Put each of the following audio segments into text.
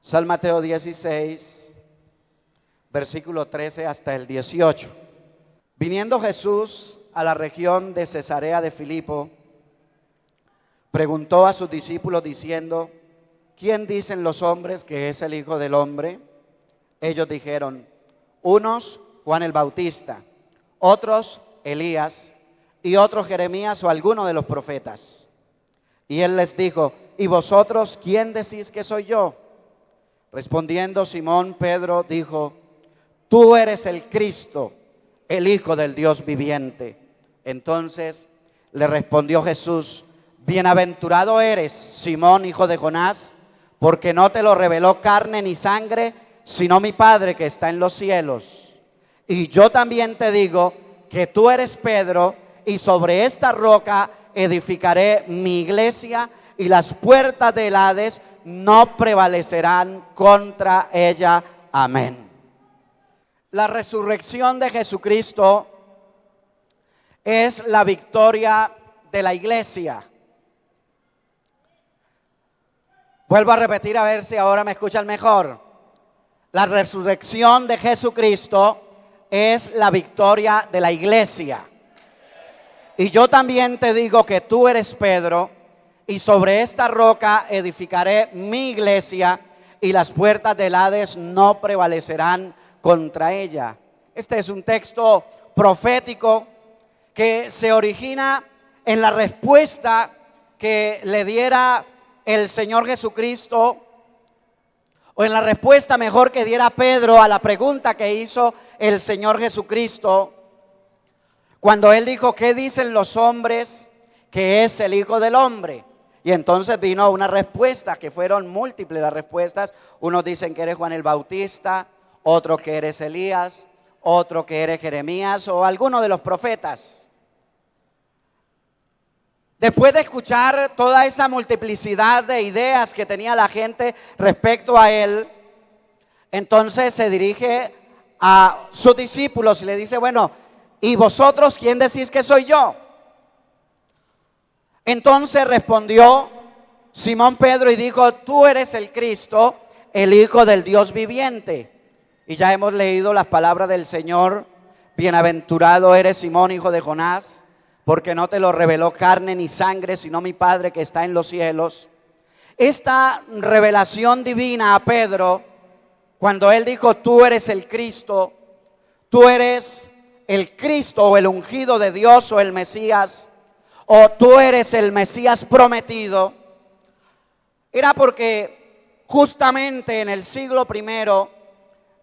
San Mateo 16, versículo 13 hasta el 18. Viniendo Jesús a la región de Cesarea de Filipo, preguntó a sus discípulos diciendo: ¿quién dicen los hombres que es el Hijo del Hombre? Ellos dijeron: unos Juan el Bautista, otros Elías, y otros Jeremías o alguno de los profetas. Y él les dijo: ¿y vosotros quién decís que soy yo? Respondiendo Simón Pedro dijo: tú eres el Cristo, el Hijo del Dios viviente. Entonces le respondió Jesús: bienaventurado eres, Simón, hijo de Jonás, porque no te lo reveló carne ni sangre, sino mi Padre que está en los cielos. Y yo también te digo que tú eres Pedro, y sobre esta roca edificaré mi iglesia, y las puertas del Hades no prevalecerán contra ella. Amén. La resurrección de Jesucristo es la victoria de la iglesia. Vuelvo a repetir a ver si ahora me escuchan mejor. La resurrección de Jesucristo es la victoria de la iglesia. Y yo también te digo que tú eres Pedro, y sobre esta roca edificaré mi iglesia, y las puertas del Hades no prevalecerán contra ella. Este es un texto profético que se origina en la respuesta que le diera el Señor Jesucristo, o en la respuesta mejor que diera Pedro a la pregunta que hizo el Señor Jesucristo, cuando él dijo: ¿qué dicen los hombres que es el Hijo del Hombre? Y entonces vino una respuesta, que fueron múltiples las respuestas. Unos dicen que eres Juan el Bautista, otros que eres Elías, otro que eres Jeremías o alguno de los profetas. Después de escuchar toda esa multiplicidad de ideas que tenía la gente respecto a él, entonces se dirige a sus discípulos y le dice: bueno, ¿y vosotros quién decís que soy yo? Entonces respondió Simón Pedro y dijo: tú eres el Cristo, el Hijo del Dios viviente. Y ya hemos leído las palabras del Señor: bienaventurado eres, Simón, hijo de Jonás, porque no te lo reveló carne ni sangre, sino mi Padre que está en los cielos. Esta revelación divina a Pedro, cuando él dijo: tú eres el Cristo, tú eres el Cristo o el ungido de Dios o el Mesías, o tú eres el Mesías prometido, era porque justamente en el siglo primero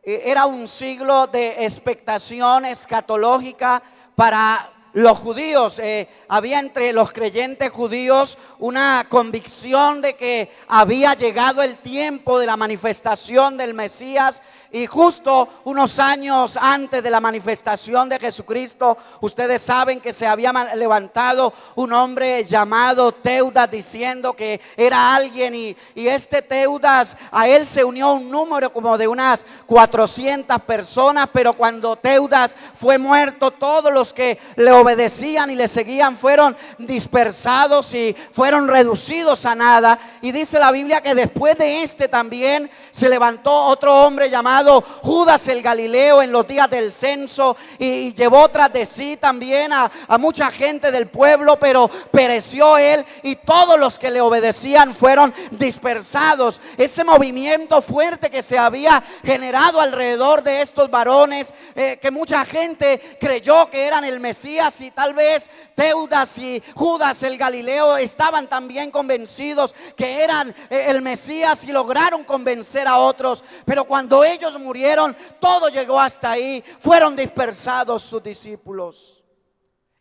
era un siglo de expectación escatológica para los judíos. Había entre los creyentes judíos una convicción de que había llegado el tiempo de la manifestación del Mesías. Y justo unos años antes de la manifestación de Jesucristo, ustedes saben que se había levantado un hombre llamado Teudas diciendo que era alguien, y este Teudas, a él se unió un número como de unas 400 personas. Pero cuando Teudas fue muerto, todos los que le obedecían y le seguían fueron dispersados y fueron reducidos a nada. Y dice la Biblia que después de este también se levantó otro hombre llamado Judas el Galileo en los días del censo, y llevó tras de sí también a mucha gente del pueblo, pero pereció él y todos los que le obedecían fueron dispersados. Ese movimiento fuerte que se había generado alrededor de estos varones, que mucha gente creyó que eran el Mesías, y tal vez Teudas y Judas el Galileo estaban también convencidos que eran el Mesías y lograron convencer a otros. Pero cuando ellos murieron, todo llegó hasta ahí. Fueron dispersados sus discípulos.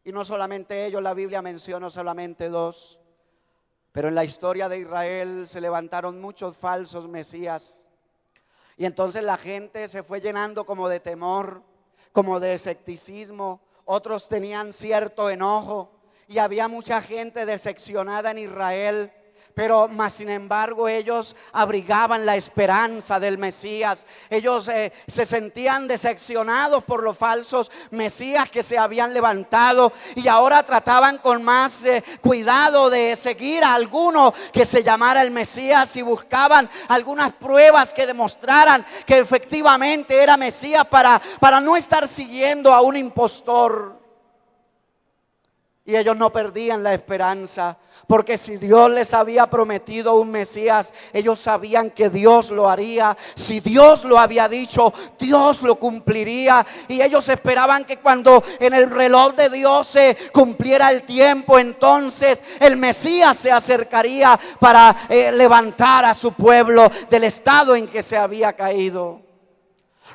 Y no solamente ellos, la Biblia menciona solamente dos. Pero en la historia de Israel se levantaron muchos falsos mesías. Y entonces la gente se fue llenando como de temor, como de escepticismo. Otros tenían cierto enojo, y había mucha gente decepcionada en Israel. Pero más sin embargo ellos abrigaban la esperanza del Mesías. Ellos se sentían decepcionados por los falsos mesías que se habían levantado, y ahora trataban con más cuidado de seguir a alguno que se llamara el Mesías, y buscaban algunas pruebas que demostraran que efectivamente era Mesías para no estar siguiendo a un impostor. Y ellos no perdían la esperanza, porque si Dios les había prometido un Mesías, ellos sabían que Dios lo haría. Si Dios lo había dicho, Dios lo cumpliría. Y ellos esperaban que cuando en el reloj de Dios se cumpliera el tiempo, entonces el Mesías se acercaría para levantar a su pueblo del estado en que se había caído.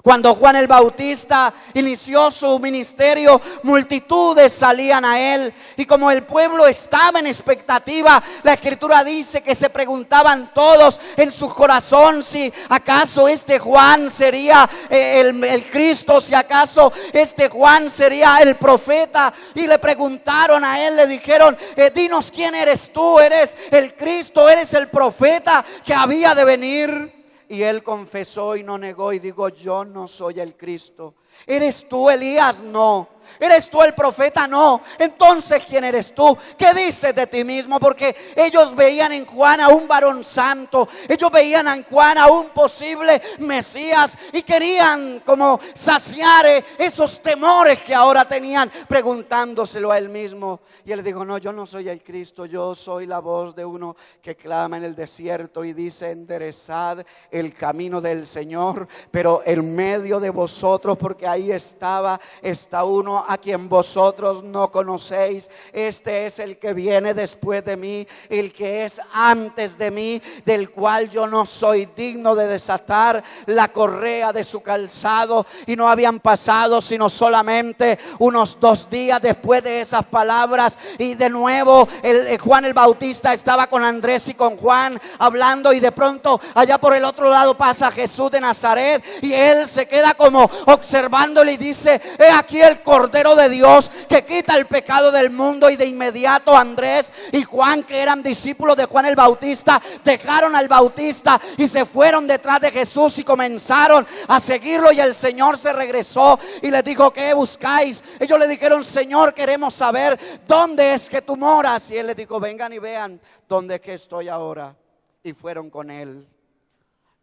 Cuando Juan el Bautista inició su ministerio, multitudes salían a él, y como el pueblo estaba en expectativa, la Escritura dice que se preguntaban todos en su corazón si acaso este Juan sería el Cristo, si acaso este Juan sería el profeta. Y le preguntaron a él, le dijeron: dinos quién eres tú, ¿eres el Cristo, eres el profeta que había de venir? Y él confesó y no negó y dijo: yo no soy el Cristo. ¿Eres tú Elías? No. ¿Eres tú el profeta? No. Entonces, ¿quién eres tú? ¿Qué dices de ti mismo? Porque ellos veían en Juan a un varón santo. Ellos veían en Juan a un posible Mesías, y querían como saciar esos temores que ahora tenían, preguntándoselo a él mismo. Y él dijo: no, yo no soy el Cristo. Yo soy la voz de uno que clama en el desierto y dice: enderezad el camino del Señor. Pero en medio de vosotros, porque ahí está uno a quien vosotros no conocéis. Este es el que viene después de mí, el que es antes de mí, del cual yo no soy digno de desatar la correa de su calzado. Y no habían pasado sino solamente unos 2 días después de esas palabras, y de nuevo Juan el Bautista estaba con Andrés y con Juan hablando, y de pronto allá por el otro lado pasa Jesús de Nazaret, y él se queda como observándole y dice: he aquí el Cordero de Dios que quita el pecado del mundo. Y de inmediato Andrés y Juan, que eran discípulos de Juan el Bautista, dejaron al Bautista y se fueron detrás de Jesús y comenzaron a seguirlo. Y el Señor se regresó y les dijo: ¿qué buscáis? Ellos le dijeron: Señor, queremos saber dónde es que tú moras. Y él les dijo: vengan y vean dónde es que estoy ahora. Y fueron con él.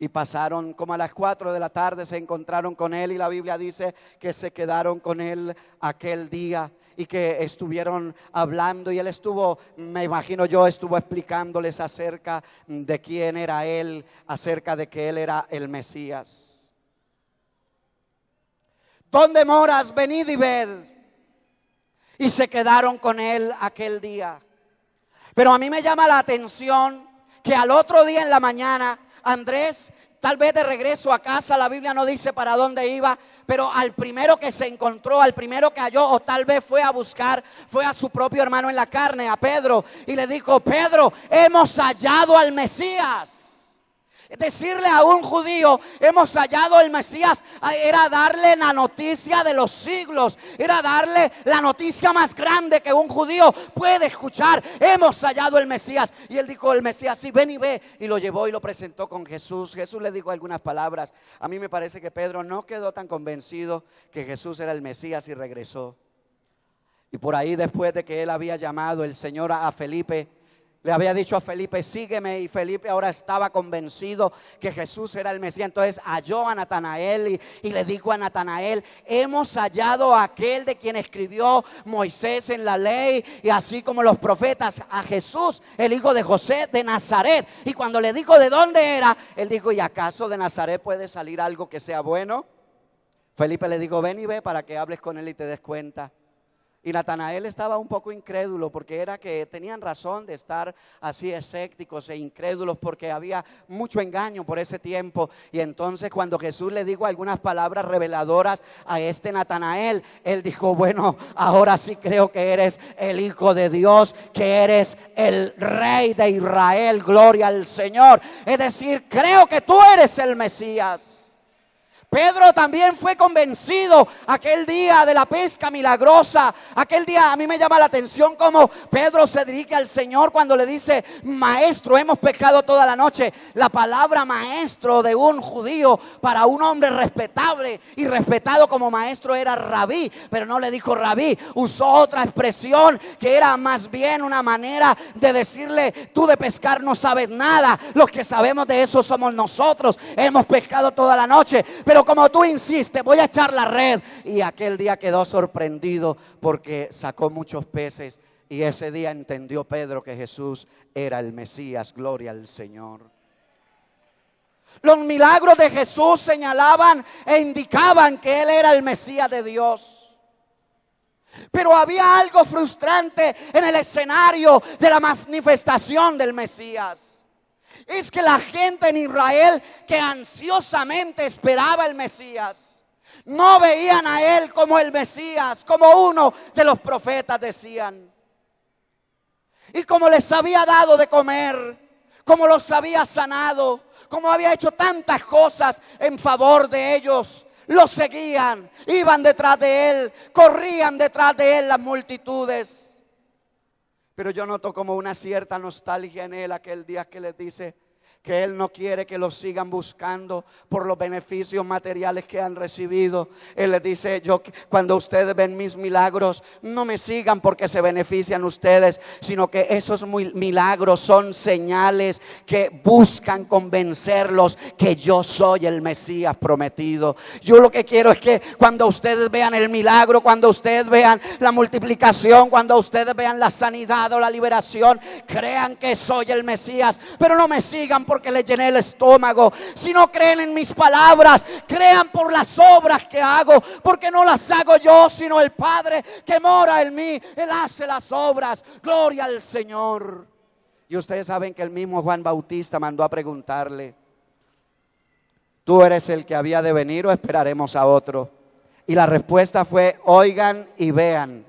Y pasaron como a las 4 de la tarde, se encontraron con él, y la Biblia dice que se quedaron con él aquel día y que estuvieron hablando, y él estuvo, me imagino yo, estuvo explicándoles acerca de quién era él, acerca de que él era el Mesías. ¿Dónde moras? Venid y ved. Y se quedaron con él aquel día. Pero a mí me llama la atención que al otro día en la mañana, Andrés, tal vez de regreso a casa, la Biblia no dice para dónde iba, pero al primero que se encontró, al primero que halló, o tal vez fue a buscar, fue a su propio hermano en la carne, a Pedro, y le dijo: Pedro, hemos hallado al Mesías. Decirle a un judío: hemos hallado al Mesías, era darle la noticia de los siglos, era darle la noticia más grande que un judío puede escuchar. Hemos hallado el Mesías. Y él dijo: el Mesías, sí, ven y ve. Y lo llevó y lo presentó con Jesús. Jesús le dijo algunas palabras. A mí me parece que Pedro no quedó tan convencido que Jesús era el Mesías y regresó. Y por ahí, después de que él había llamado el Señor a Felipe, le había dicho a Felipe: sígueme. Y Felipe ahora estaba convencido que Jesús era el Mesías. Entonces halló a Natanael y le dijo a Natanael: hemos hallado a aquel de quien escribió Moisés en la ley, y así como los profetas, a Jesús, el hijo de José de Nazaret. Y cuando le dijo de dónde era, él dijo: ¿y acaso de Nazaret puede salir algo que sea bueno? Felipe le dijo: ven y ve para que hables con él y te des cuenta. Y Natanael estaba un poco incrédulo, porque era que tenían razón de estar así escépticos e incrédulos, porque había mucho engaño por ese tiempo. Y entonces cuando Jesús le dijo algunas palabras reveladoras a este Natanael, él dijo: bueno, ahora sí creo que eres el Hijo de Dios, que eres el Rey de Israel, gloria al Señor. Es decir, creo que tú eres el Mesías. Pedro también fue convencido aquel día de la pesca milagrosa. Aquel día a mí me llama la atención cómo Pedro se dirige al Señor cuando le dice: maestro, hemos pescado toda la noche. La palabra maestro de un judío para un hombre respetable y respetado como maestro era rabí, pero no le dijo rabí, usó otra expresión que era más bien una manera de decirle: tú de pescar no sabes nada, los que sabemos de eso somos nosotros, hemos pescado toda la noche, pero como tú insistes, voy a echar la red. Y aquel día quedó sorprendido porque sacó muchos peces, y ese día entendió Pedro que Jesús era el Mesías. Gloria al Señor. Los milagros de Jesús señalaban e indicaban que Él era el Mesías de Dios. Pero había algo frustrante en el escenario de la manifestación del Mesías. Es que la gente en Israel, que ansiosamente esperaba el Mesías, no veían a Él como el Mesías, como uno de los profetas decían. Y como les había dado de comer, como los había sanado, como había hecho tantas cosas en favor de ellos, los seguían, iban detrás de Él, corrían detrás de Él las multitudes. Pero yo noto como una cierta nostalgia en Él aquel día que les dice que Él no quiere que los sigan buscando por los beneficios materiales que han recibido. Él les dice: cuando ustedes ven mis milagros, no me sigan porque se benefician ustedes, sino que esos milagros son señales que buscan convencerlos que yo soy el Mesías prometido. Yo lo que quiero es que cuando ustedes vean el milagro, cuando ustedes vean la multiplicación, cuando ustedes vean la sanidad o la liberación, crean que soy el Mesías, pero no me sigan porque les llené el estómago. Si no creen en mis palabras, crean por las obras que hago, porque no las hago yo, sino el Padre que mora en mí. Él hace las obras. Gloria al Señor. Y ustedes saben que el mismo Juan Bautista mandó a preguntarle: ¿tú eres el que había de venir o esperaremos a otro? Y la respuesta fue: oigan y vean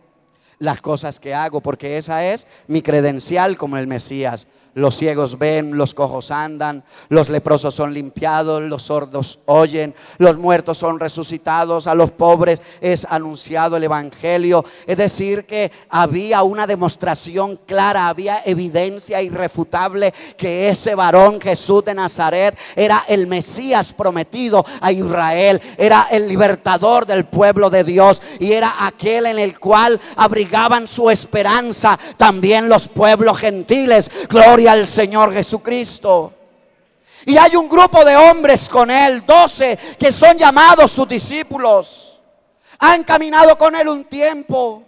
las cosas que hago, porque esa es mi credencial como el Mesías. Los ciegos ven, los cojos andan, los leprosos son limpiados, los sordos oyen, los muertos son resucitados, a los pobres es anunciado el evangelio. Es decir, que había una demostración clara, había evidencia irrefutable que ese varón Jesús de Nazaret era el Mesías prometido a Israel, era el libertador del pueblo de Dios, y era aquel en el cual abrigaban su esperanza también los pueblos gentiles. Gloria al Señor Jesucristo. Y hay un grupo de hombres con Él, 12, que son llamados sus discípulos. Han caminado con Él un tiempo,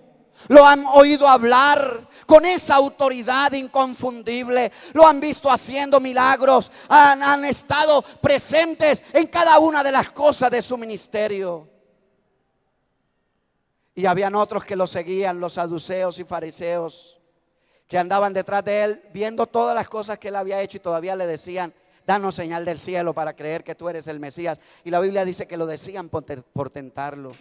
lo han oído hablar con esa autoridad inconfundible, lo han visto haciendo milagros, han estado presentes en cada una de las cosas de su ministerio. Y habían otros que lo seguían, los saduceos y fariseos, que andaban detrás de Él viendo todas las cosas que Él había hecho, y todavía le decían: danos señal del cielo para creer que tú eres el Mesías. Y la Biblia dice que lo decían por tentarlo.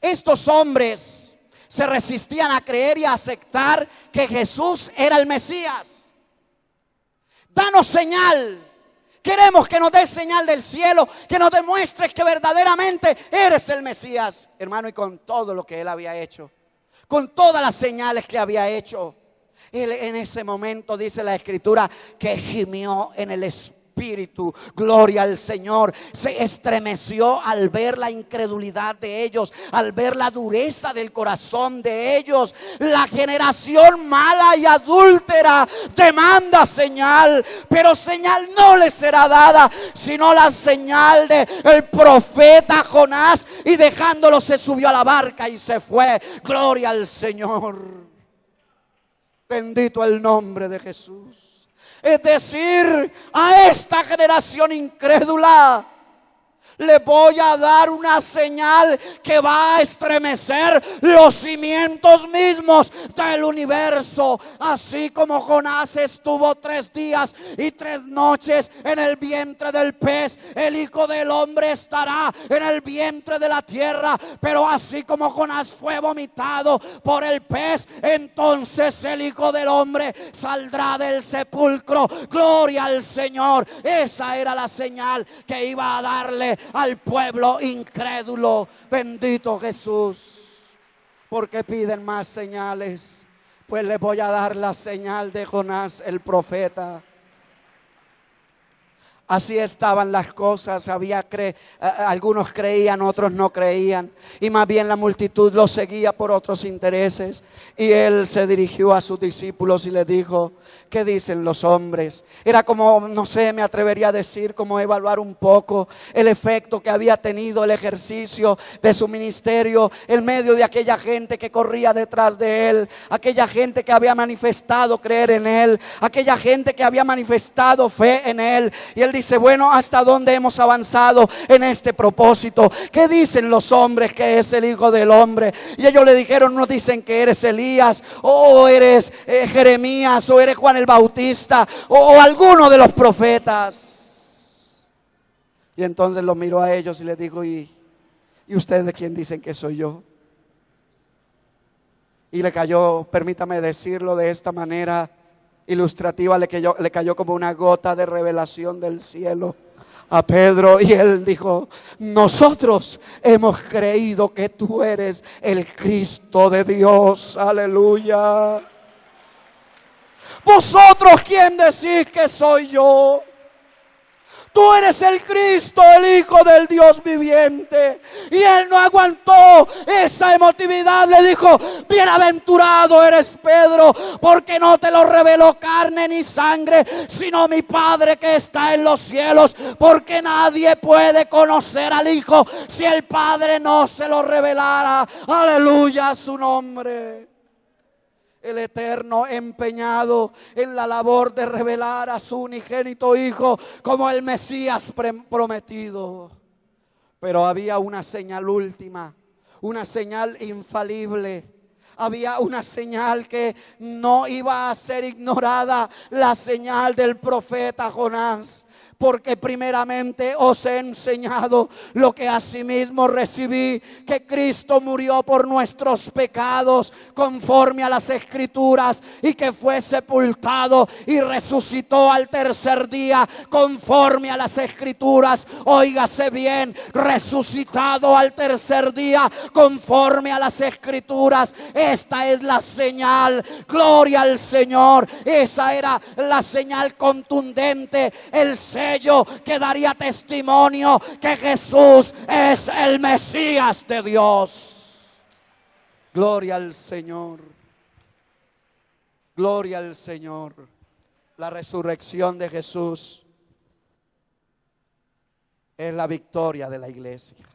Estos hombres se resistían a creer y a aceptar que Jesús era el Mesías. Danos señal. Queremos que nos des señal del cielo, que nos demuestres que verdaderamente eres el Mesías. Hermano, y con todo lo que Él había hecho, con todas las señales que había hecho, Él en ese momento, dice la Escritura, que gimió en el Espíritu. Gloria al Señor. Se estremeció al ver la incredulidad de ellos, al ver la dureza del corazón de ellos. La generación mala y adúltera demanda señal, pero señal no les será dada, sino la señal del profeta Jonás. Y dejándolo se subió a la barca y se fue. Gloria al Señor. Bendito el nombre de Jesús. Es decir, a esta generación incrédula le voy a dar una señal que va a estremecer los cimientos mismos del universo. Así como Jonás estuvo 3 días y 3 noches en el vientre del pez, el Hijo del Hombre estará en el vientre de la tierra. Pero así como Jonás fue vomitado por el pez, entonces el Hijo del Hombre saldrá del sepulcro. Gloria al Señor. Esa era la señal que iba a darle dice al pueblo incrédulo: bendito Jesús. ¿Por qué piden más señales? Pues les voy a dar la señal de Jonás el profeta. Así estaban las cosas. Algunos creían, otros no creían, y más bien la multitud lo seguía por otros intereses. Y él se dirigió a sus discípulos y les dijo: ¿qué dicen los hombres? Era como, no sé, me atrevería a decir, como evaluar un poco el efecto que había tenido el ejercicio de su ministerio en medio de aquella gente que corría detrás de él, aquella gente que había manifestado creer en él, aquella gente que había manifestado fe en él. Y él dice: bueno, ¿hasta dónde hemos avanzado en este propósito? ¿Qué dicen los hombres que es el Hijo del Hombre? Y ellos le dijeron: no dicen que eres Elías, o eres Jeremías, o eres Juan el Bautista, o alguno de los profetas. Y entonces los miró a ellos y les dijo: ¿y ustedes de quién dicen que soy yo? Y le cayó, permítame decirlo de esta manera ilustrativa, le cayó como una gota de revelación del cielo a Pedro, y él dijo: nosotros hemos creído que tú eres el Cristo de Dios. Aleluya. ¿Vosotros quién decís que soy yo? Tú eres el Cristo, el Hijo del Dios viviente. Y él no aguantó esa emotividad. Le dijo: bienaventurado eres Pedro, porque no te lo reveló carne ni sangre, sino mi Padre que está en los cielos. Porque nadie puede conocer al Hijo si el Padre no se lo revelara. Aleluya a su nombre. El Eterno, empeñado en la labor de revelar a su unigénito Hijo como el Mesías prometido. Pero había una señal última, una señal infalible. Había una señal que no iba a ser ignorada: la señal del profeta Jonás. Porque primeramente os he enseñado lo que asimismo recibí, que Cristo murió por nuestros pecados conforme a las Escrituras, y que fue sepultado y resucitó al tercer día conforme a las Escrituras. Óigase bien: resucitado al tercer día conforme a las Escrituras. Esta es la señal. Gloria al Señor. Esa era la señal contundente, el sello que daría testimonio que Jesús es el Mesías de Dios. Gloria al Señor. Gloria al Señor. La resurrección de Jesús es la victoria de la iglesia.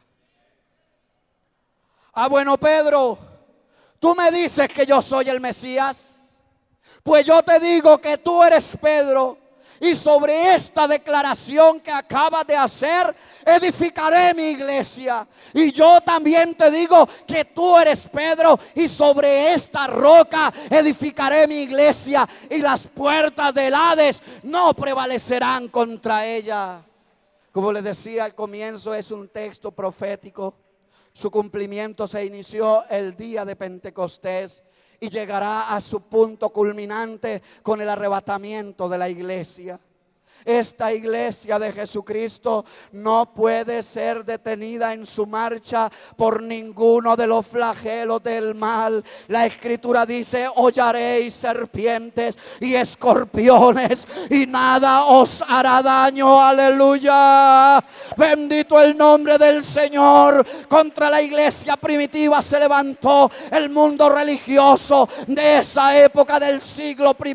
Bueno, Pedro, tú me dices que yo soy el Mesías. Pues yo te digo que tú eres Pedro, y sobre esta declaración que acabas de hacer edificaré mi iglesia. Y yo también te digo que tú eres Pedro, y sobre esta roca edificaré mi iglesia, y las puertas del Hades no prevalecerán contra ella. Como les decía al comienzo, es un texto profético. Su cumplimiento se inició el día de Pentecostés y llegará a su punto culminante con el arrebatamiento de la iglesia. Esta iglesia de Jesucristo no puede ser detenida en su marcha por ninguno de los flagelos del mal. La Escritura dice: hollaréis serpientes y escorpiones y nada os hará daño. Aleluya. Bendito el nombre del Señor. Contra la iglesia primitiva se levantó el mundo religioso de esa época del siglo I,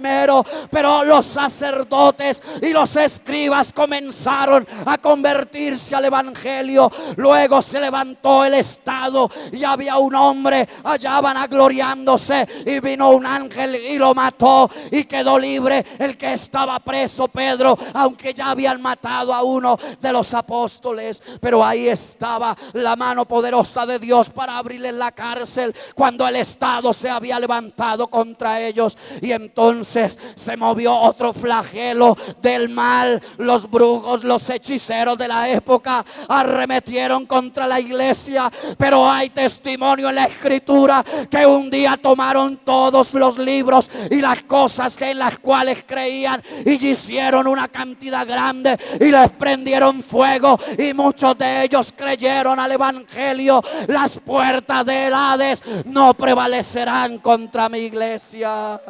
pero los sacerdotes y los escribas comenzaron a convertirse al evangelio. Luego se levantó el Estado y había un hombre allá vanagloriándose, y vino un ángel y lo mató, y quedó libre el que estaba preso, Pedro, aunque ya habían matado a uno de los apóstoles. Pero ahí estaba la mano poderosa de Dios para abrirles la cárcel cuando el Estado se había levantado contra ellos. Y entonces se movió otro flagelo del mal mal. Los brujos, los hechiceros de la época arremetieron contra la iglesia, pero hay testimonio en la escritura que un día tomaron todos los libros y las cosas en las cuales creían y hicieron una cantidad grande y les prendieron fuego, y muchos de ellos creyeron al evangelio. Las puertas del Hades no prevalecerán contra mi iglesia.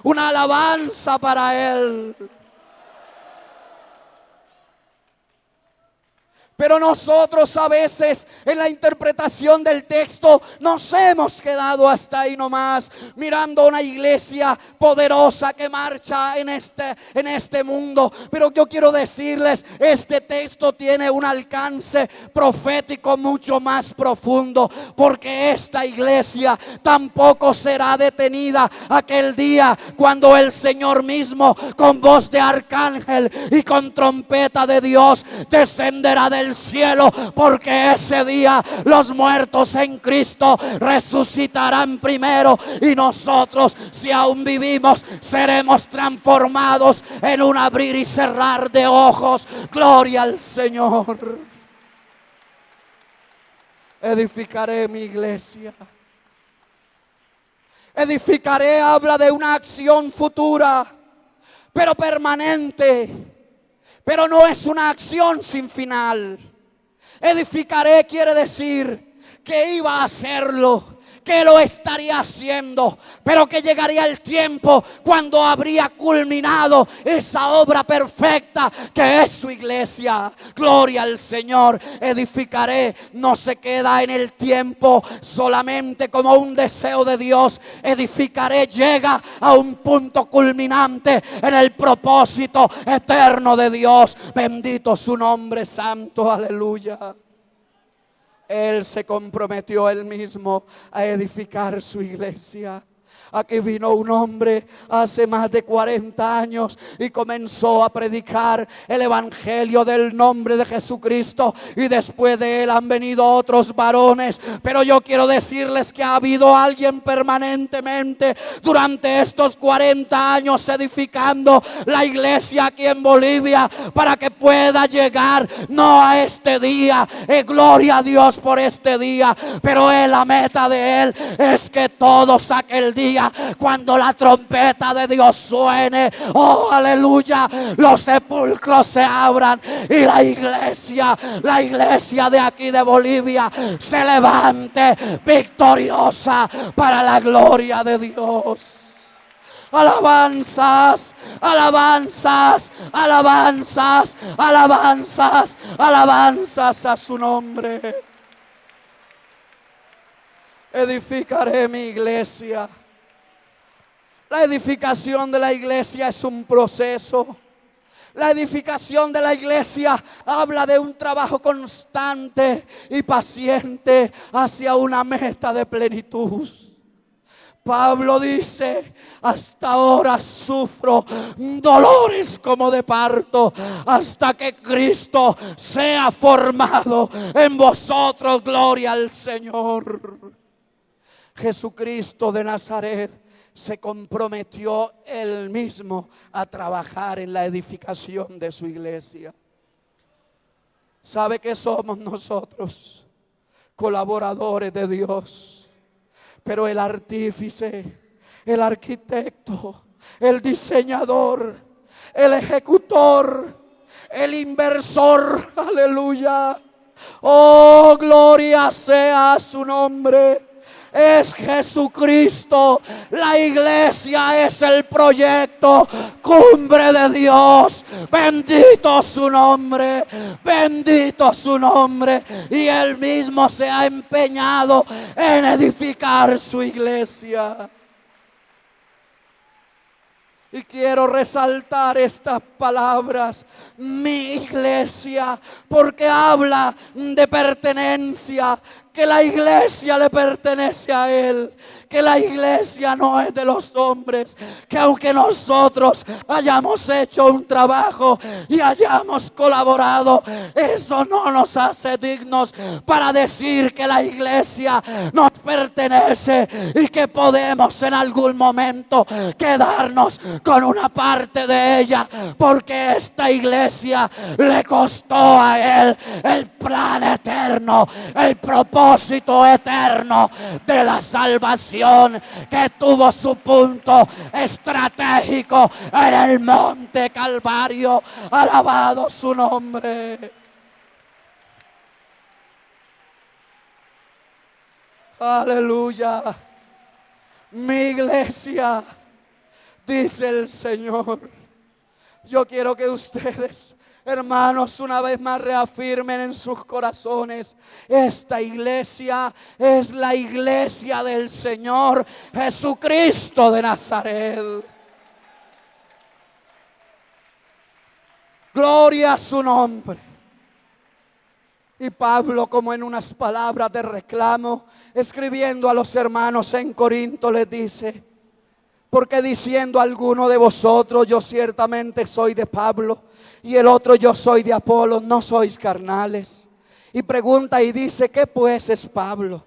Una alabanza para Él. Pero nosotros a veces en la interpretación del texto nos hemos quedado hasta ahí nomás, mirando una iglesia poderosa que marcha en este mundo. Pero yo quiero decirles, este texto tiene un alcance profético mucho más profundo, porque esta iglesia tampoco será detenida aquel día cuando el Señor mismo, con voz de arcángel y con trompeta de Dios, descenderá del cielo, porque ese día los muertos en Cristo resucitarán primero, y nosotros, si aún vivimos, seremos transformados en un abrir y cerrar de ojos. Gloria al Señor. Edificaré mi iglesia. Edificaré habla de una acción futura, pero permanente. Pero no es una acción sin final. Edificaré quiere decir que iba a hacerlo, que lo estaría haciendo, pero que llegaría el tiempo cuando habría culminado esa obra perfecta que es su iglesia. Gloria al Señor. Edificaré no se queda en el tiempo solamente como un deseo de Dios. Edificaré llega a un punto culminante en el propósito eterno de Dios. Bendito su nombre santo. Aleluya. Él se comprometió él mismo a edificar su iglesia. Aquí vino un hombre hace más de 40 años y comenzó a predicar el evangelio del nombre de Jesucristo, y después de él han venido otros varones. Pero yo quiero decirles que ha habido alguien permanentemente durante estos 40 años edificando la iglesia aquí en Bolivia, para que pueda llegar no a este día, gloria a Dios por este día, pero la meta de él es que todos aquel día, cuando la trompeta de Dios suene, oh aleluya, los sepulcros se abran y la iglesia de aquí de Bolivia se levante victoriosa para la gloria de Dios. Alabanzas, alabanzas, alabanzas, alabanzas, alabanzas a su nombre. Edificaré mi iglesia. La edificación de la iglesia es un proceso. La edificación de la iglesia habla de un trabajo constante y paciente hacia una meta de plenitud. Pablo dice: hasta ahora sufro dolores como de parto, hasta que Cristo sea formado en vosotros. Gloria al Señor. Jesucristo de Nazaret se comprometió él mismo a trabajar en la edificación de su iglesia. ¿Sabe qué somos nosotros? Colaboradores de Dios. Pero el artífice, el arquitecto, el diseñador, el ejecutor, el inversor, aleluya, oh gloria sea su nombre, es Jesucristo. La iglesia es el proyecto cumbre de Dios. Bendito su nombre, bendito su nombre. Y Él mismo se ha empeñado en edificar su iglesia. Y quiero resaltar estas palabras, mi iglesia, porque habla de pertenencia. que la iglesia le pertenece a Él, que la iglesia no es de los hombres, que aunque nosotros hayamos hecho un trabajo y hayamos colaborado, eso no nos hace dignos para decir que la iglesia nos pertenece y que podemos en algún momento quedarnos con una parte de ella, porque esta iglesia le costó a Él el plan eterno, el propósito eterno de la salvación, que tuvo su punto estratégico en el monte Calvario. Alabado su nombre. Aleluya. Mi iglesia, dice el Señor, yo quiero que ustedes, hermanos, una vez más reafirmen en sus corazones: esta iglesia es la iglesia del Señor Jesucristo de Nazaret. Gloria a su nombre. Y Pablo, como en unas palabras de reclamo, escribiendo a los hermanos en Corinto, les dice: porque diciendo alguno de vosotros, yo ciertamente soy de Pablo, y el otro, yo soy de Apolo, ¿no sois carnales? Y pregunta y dice: ¿qué pues es Pablo?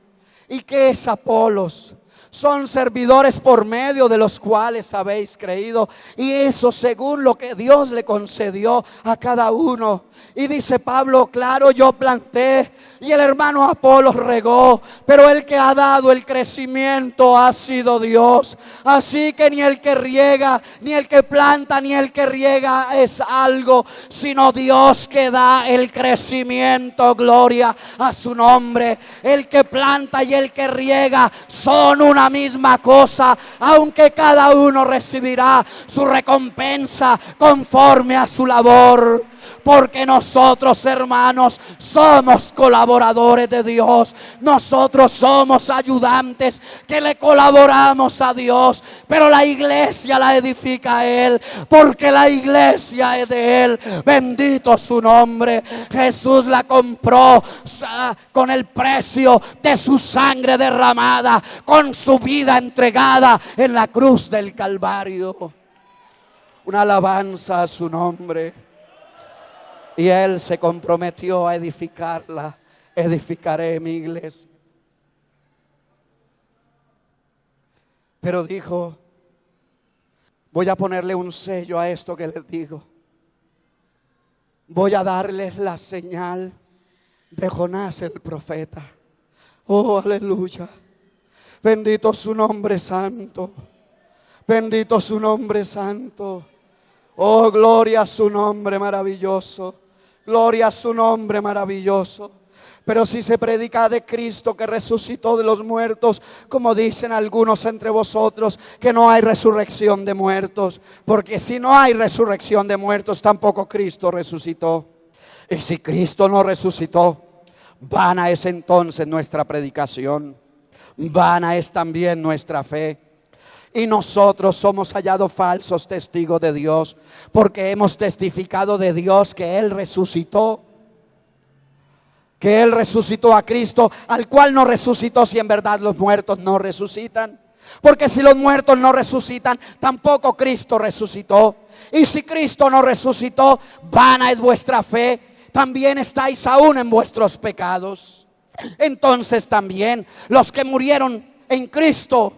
¿Y qué es Apolos? Son servidores por medio de los cuales habéis creído, y eso según lo que Dios le concedió a cada uno. Y dice Pablo: claro, yo planté y el hermano Apolos regó, pero el que ha dado el crecimiento ha sido Dios. Así que ni el que riega, ni el que planta, ni el que riega es algo, sino Dios que da el crecimiento. Gloria a su nombre. El que planta y el que riega son una misma cosa, aunque cada uno recibirá su recompensa conforme a su labor. Porque nosotros, hermanos, somos colaboradores de Dios. Nosotros somos ayudantes que le colaboramos a Dios. Pero la iglesia la edifica a Él, porque la iglesia es de Él. Bendito su nombre. Jesús la compró con el precio de su sangre derramada, con su vida entregada en la cruz del Calvario. Una alabanza a su nombre. Y Él se comprometió a edificarla. Edificaré mi iglesia. Pero dijo: voy a ponerle un sello a esto que les digo. Voy a darles la señal de Jonás el profeta. Oh, aleluya. Bendito su nombre santo. Bendito su nombre santo. Oh, gloria a su nombre maravilloso. Gloria a su nombre maravilloso. Pero si se predica de Cristo que resucitó de los muertos, como dicen algunos entre vosotros, que no hay resurrección de muertos. Porque si no hay resurrección de muertos, tampoco Cristo resucitó. Y si Cristo no resucitó, vana es entonces nuestra predicación. Vana es también nuestra fe. Y nosotros somos hallados falsos testigos de Dios, porque hemos testificado de Dios que Él resucitó. Que Él resucitó a Cristo, al cual no resucitó si en verdad los muertos no resucitan. Porque si los muertos no resucitan, tampoco Cristo resucitó. Y si Cristo no resucitó, vana es vuestra fe. También estáis aún en vuestros pecados. Entonces también los que murieron en Cristo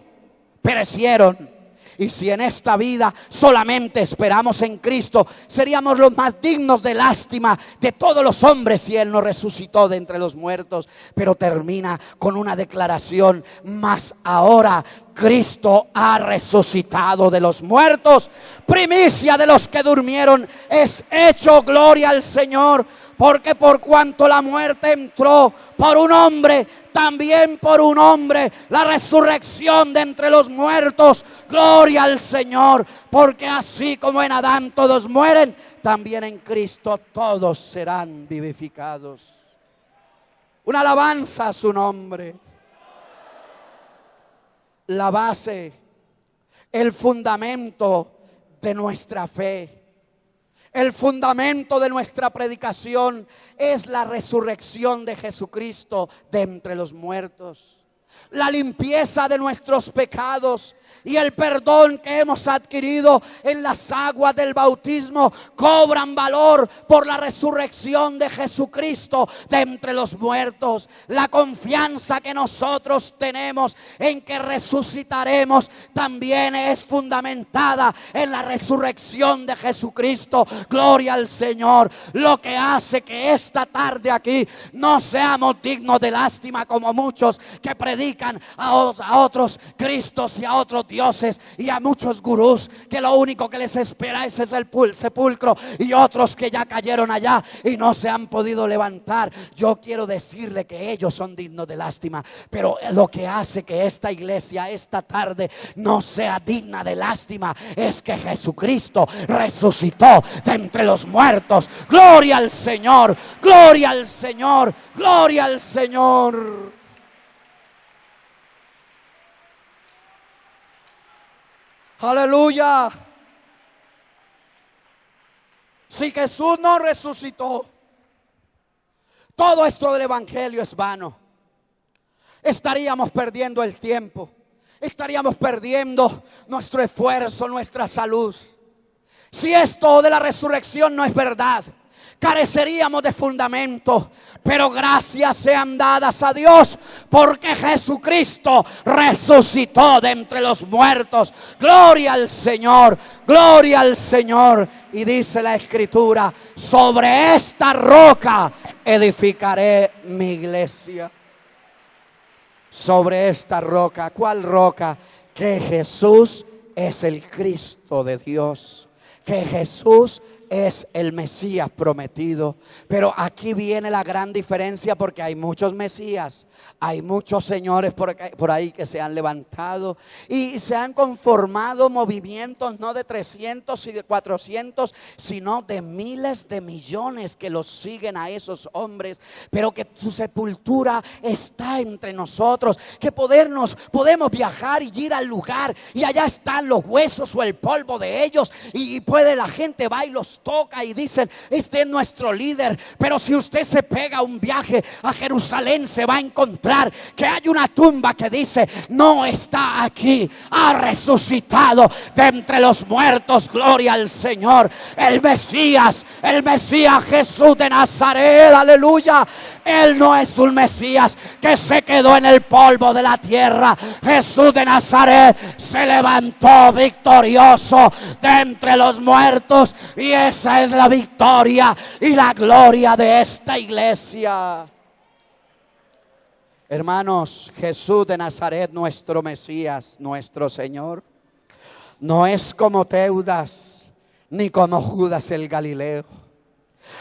perecieron. Y si en esta vida solamente esperamos en Cristo, seríamos los más dignos de lástima de todos los hombres si Él no resucitó de entre los muertos. Pero termina con una declaración: mas ahora Cristo ha resucitado de los muertos, primicia de los que durmieron, es hecho gloria al Señor. Porque por cuanto la muerte entró por un hombre, también por un hombre la resurrección de entre los muertos. Gloria al Señor. Porque así como en Adán todos mueren, también en Cristo todos serán vivificados. Una alabanza a su nombre. La base, el fundamento de nuestra fe, El fundamento de nuestra predicación es la resurrección de Jesucristo de entre los muertos. La limpieza de nuestros pecados y el perdón que hemos adquirido en las aguas del bautismo cobran valor por la resurrección de Jesucristo de entre los muertos. La confianza que nosotros tenemos en que resucitaremos también es fundamentada en la resurrección de Jesucristo. Gloria al Señor. Lo que hace que esta tarde aquí no seamos dignos de lástima como muchos que predican a otros cristos y a otros dioses y a muchos gurús que lo único que les espera es el sepulcro, y otros que ya cayeron allá y no se han podido levantar. Yo quiero decirle que ellos son dignos de lástima, pero lo que hace que esta iglesia esta tarde no sea digna de lástima es que Jesucristo resucitó de entre los muertos. Gloria al Señor, gloria al Señor, gloria al Señor. Aleluya. Si Jesús no resucitó, todo esto del evangelio es vano. Estaríamos perdiendo el tiempo, estaríamos perdiendo nuestro esfuerzo, nuestra salud. Si esto de la resurrección no es verdad, careceríamos de fundamento. Pero gracias sean dadas a Dios porque Jesucristo resucitó de entre los muertos. Gloria al Señor, gloria al Señor. Y dice la Escritura: sobre esta roca edificaré mi iglesia. Sobre esta roca. ¿Cuál roca? Que Jesús es el Cristo de Dios, que Jesús es el Mesías prometido. Pero aquí viene la gran diferencia, porque hay muchos Mesías, hay muchos señores por ahí que se han levantado y se han conformado movimientos no de 300 y de 400, sino de miles de millones que los siguen a esos hombres, pero que su sepultura está entre nosotros, que podemos viajar y ir al lugar y allá están los huesos o el polvo de ellos, y la gente va y los toca y dicen: este es nuestro líder. Pero si usted se pega un viaje a Jerusalén, se va a encontrar que hay una tumba que dice: no está aquí, ha resucitado de entre los muertos. Gloria al Señor. El Mesías Jesús de Nazaret, aleluya. Él no es un Mesías que se quedó en el polvo de la tierra. Jesús de Nazaret se levantó victorioso de entre los muertos, y esa es la victoria y la gloria de esta iglesia. Hermanos, Jesús de Nazaret, nuestro Mesías, nuestro Señor, no es como Teudas ni como Judas el Galileo.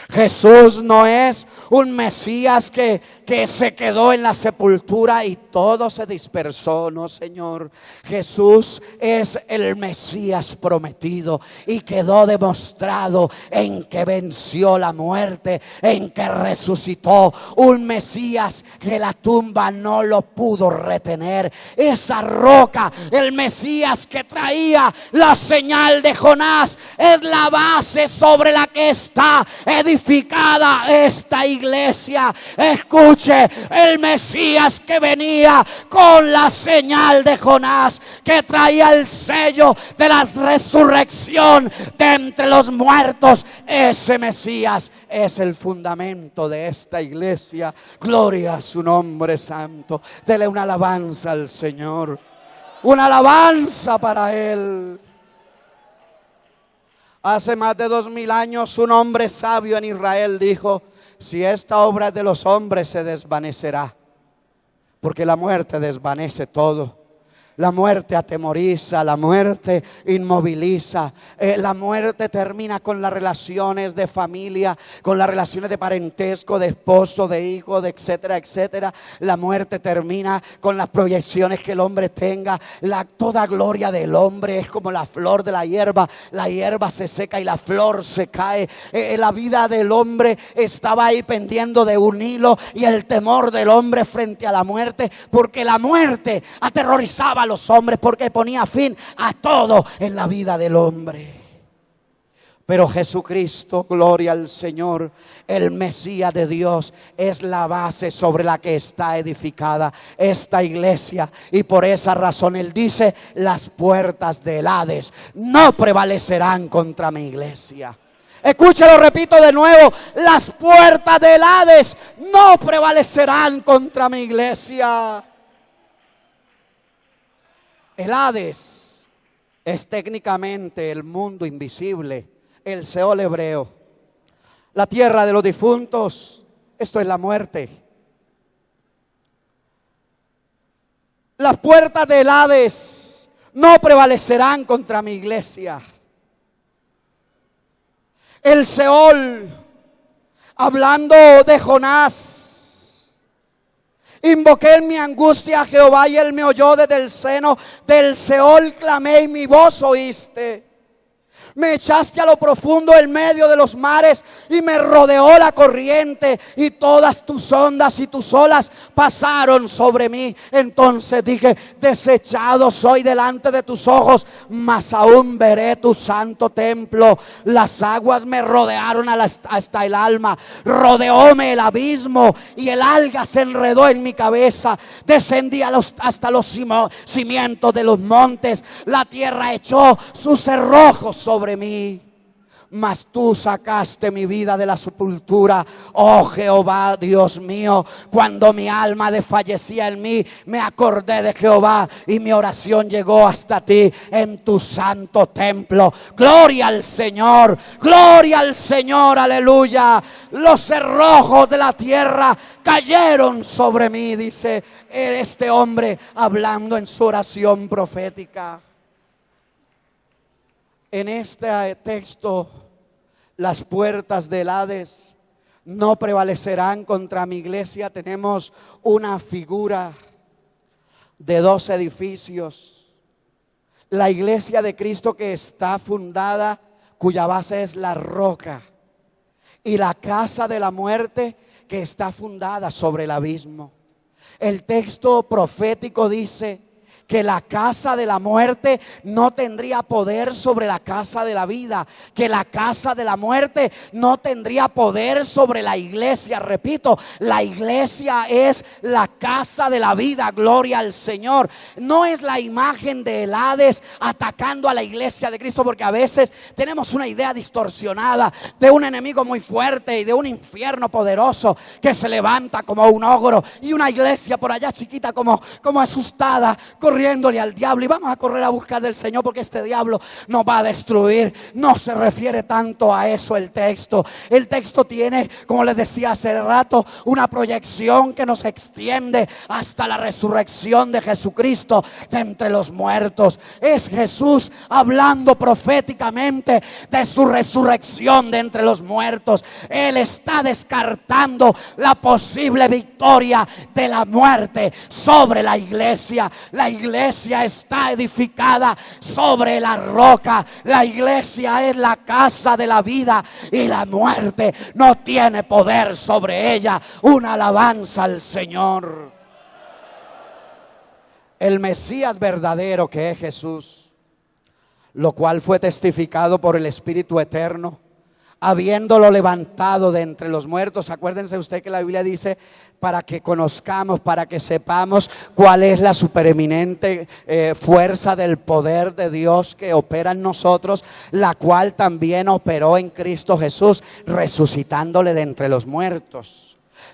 Jesús no es un Mesías que se quedó en la sepultura y todo se dispersó. No, Señor. Jesús es el Mesías prometido y quedó demostrado en que venció la muerte, en que resucitó. Un Mesías que la tumba no lo pudo retener. Esa roca, el Mesías que traía la señal de Jonás, es la base sobre la que está edificada esta iglesia. Escuche, el Mesías que venía con la señal de Jonás, que traía el sello de la resurrección de entre los muertos, ese Mesías es el fundamento de esta iglesia. Gloria a su nombre santo. Dele una alabanza al Señor, una alabanza para Él. Hace más de 2000 años un hombre sabio en Israel dijo: si esta obra es de los hombres, se desvanecerá, porque la muerte desvanece todo. La muerte atemoriza, la muerte inmoviliza, la muerte termina con las relaciones de familia, con las relaciones de parentesco, de esposo, de hijo, de etcétera, etcétera. La muerte termina con las proyecciones que el hombre tenga. Toda gloria del hombre es como la flor de la hierba se seca y la flor se cae. La vida del hombre estaba ahí pendiendo de un hilo, y el temor del hombre frente a la muerte, porque la muerte aterrorizaba a los hombres, porque ponía fin a todo en la vida del hombre. Pero Jesucristo, gloria al Señor, el Mesías de Dios, es la base sobre la que está edificada esta iglesia. Y por esa razón Él dice: las puertas del Hades no prevalecerán contra mi iglesia. Escúchelo, repito de nuevo: las puertas del Hades no prevalecerán contra mi iglesia. El Hades es técnicamente el mundo invisible, el Seol hebreo, la tierra de los difuntos. Esto es la muerte. Las puertas del Hades no prevalecerán contra mi iglesia. El Seol, hablando de Jonás: invoqué en mi angustia a Jehová y Él me oyó desde el seno del Seol, clamé y mi voz oíste. Me echaste a lo profundo en medio de los mares y me rodeó la corriente y todas tus ondas y tus olas pasaron sobre mí. Entonces dije: desechado soy delante de tus ojos, mas aún veré tu santo templo. Las aguas me rodearon hasta el alma, rodeóme el abismo y el alga se enredó en mi cabeza. Descendí hasta los cimientos de los montes, la tierra echó sus cerrojos sobre mí. Mas tú sacaste mi vida de la sepultura, oh Jehová Dios mío. Cuando mi alma desfallecía en mí, me acordé de Jehová y mi oración llegó hasta ti en tu santo templo. Gloria al Señor, aleluya. Los cerrojos de la tierra cayeron sobre mí, dice este hombre hablando en su oración profética. En este texto, las puertas del Hades no prevalecerán contra mi iglesia. Tenemos una figura de dos edificios. La iglesia de Cristo, que está fundada, cuya base es la roca, y la casa de la muerte, que está fundada sobre el abismo. El texto profético dice que la casa de la muerte no tendría poder sobre la casa de la vida, que la casa de la muerte no tendría poder sobre la iglesia. Repito, la iglesia es la casa de la vida, gloria al Señor. No es la imagen del Hades atacando a la iglesia de Cristo, porque a veces tenemos una idea distorsionada de un enemigo muy fuerte y de un infierno poderoso que se levanta como un ogro, y una iglesia por allá chiquita como asustada, corriéndole al diablo, y vamos a correr a buscar del Señor porque este diablo nos va a destruir. No se refiere tanto a eso el texto. El texto tiene, como les decía hace rato, una proyección que nos extiende hasta la resurrección de Jesucristo de entre los muertos. Es Jesús hablando proféticamente de su resurrección de entre los muertos. Él está descartando la posible victoria de la muerte sobre la iglesia. La iglesia está edificada sobre la roca. La iglesia es la casa de la vida y la muerte no tiene poder sobre ella. Una alabanza al Señor. El Mesías verdadero, que es Jesús, lo cual fue testificado por el Espíritu Eterno, habiéndolo levantado de entre los muertos. Acuérdense usted que la Biblia dice: para que conozcamos, para que sepamos cuál es la supereminente fuerza del poder de Dios que opera en nosotros, la cual también operó en Cristo Jesús, resucitándole de entre los muertos.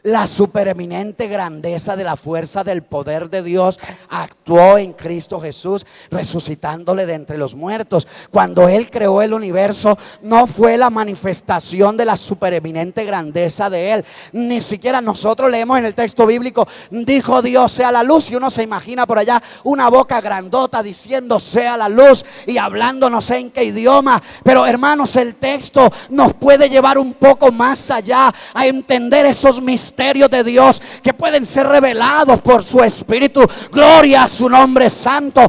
La supereminente grandeza de la fuerza del poder de Dios actuó en Cristo Jesús, resucitándole de entre los muertos. Cuando Él creó el universo, no fue la manifestación de la supereminente grandeza de Él. Ni siquiera nosotros leemos en el texto bíblico: dijo Dios sea la luz, y uno se imagina por allá una boca grandota diciendo sea la luz y hablando no sé en qué idioma. Pero hermanos, el texto nos puede llevar un poco más allá, a entender esos milagros misterios de Dios que pueden ser revelados por su Espíritu. Gloria a su nombre santo.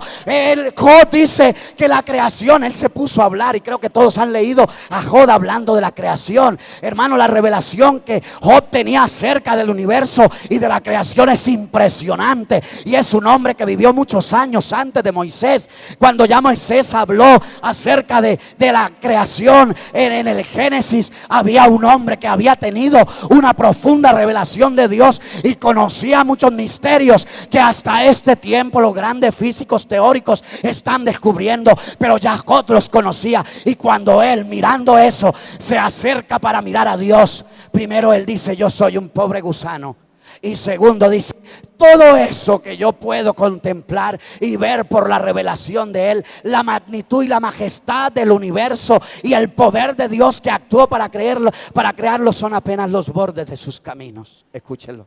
Job dice que la creación, él se puso a hablar, y creo que todos han leído a Job hablando de la creación. Hermano, la revelación que Job tenía acerca del universo y de la creación es impresionante. Y es un hombre que vivió muchos años antes de Moisés. Cuando ya Moisés habló acerca de la creación en el Génesis, había un hombre que había tenido una profunda revelación de Dios y conocía muchos misterios que hasta este tiempo los grandes físicos teóricos están descubriendo, pero ya Job los conocía. Y cuando él, mirando eso, se acerca para mirar a Dios, primero él dice: yo soy un pobre gusano. Y segundo dice: todo eso que yo puedo contemplar y ver por la revelación de Él, la magnitud y la majestad del universo y el poder de Dios que actuó para crearlo, son apenas los bordes de sus caminos. Escúchelo.